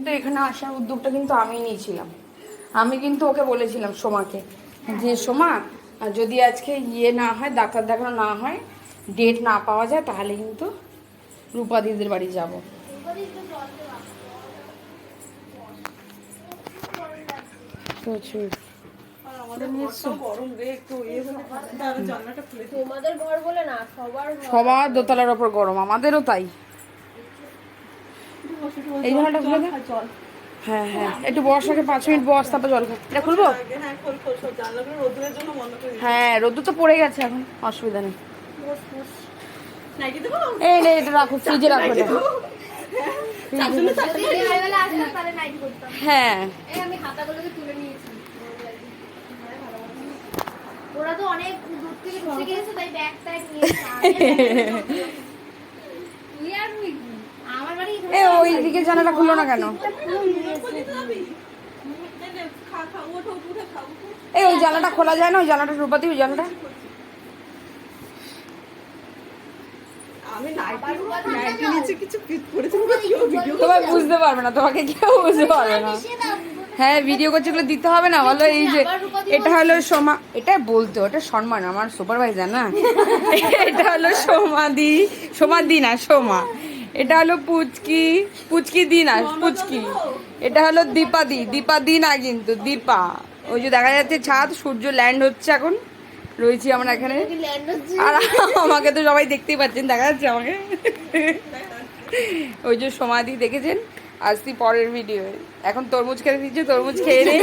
কিন্তু এখানে আসার উদ্যোগটা কিন্তু আমি নিয়েছিলাম। আমি কিন্তু ওকে বলেছিলাম সোমাকে যে সোমা যদি আজকে না হয়, ডাক্তার দেখানো না হয়, ডেট না পাওয়া যায়, তাহলে কিন্তু রূপা দিদির বাড়ি যাবো। প্রচুর সবার দোতলার ওপর গরম, আমাদেরও তাই। এই জানলাটা খুলে দে। হ্যাঁ হ্যাঁ, একটু বর্ষাকে 5 মিনিট বস, তারপর জল খা। এটা খুলবো? হ্যাঁ, রোদ্দুর তো পড়ে গেছে, এখন অসুবিধা নেই। এই নে, এটা রাখো, ফ্রিজে রাখো এটা। হ্যাঁ, ওরা তো অনেক দূর থেকে বসে গেছে, তাই ব্যাগ ট্যাগ নিয়ে আমার বাড়ি ওই দিকে জানালা খুললো না কেন? ওই জানালাটা খোলা যায় না? ওই জানালাটা রূপাতি, ওই জানালাটা তোমার বুঝতে পারবে না, তোমাকে কেউ বুঝতে পারবে না। হ্যাঁ, ভিডিও করছে, এগুলো দিতে হবে না বলো? এই যে এটা হলো সোমা, এটা বলতে, ওটা সম্মান, আমার সুপারভাইজার না। এটা হলো সোমাদি, সোমাদি না সোমা। এটা হলো পুচকি, পুচকি দি না পুচকি। এটা হলো দীপাদি, দীপাদি না কিন্তু দীপা। ওই যে দেখা যাচ্ছে ছাদ, সূর্য ল্যান্ড হচ্ছে, এখন রয়েছি আমরা এখানে। আর আমাকে তো সবাই দেখতেই পাচ্ছেন, দেখা যাচ্ছে আমাকে। ওই যে সমাধি দেখেছেন। আসছি পরের ভিডিও। এখন তরমুজ খেতে দিচ্ছে, তরমুজ খেয়ে নেই।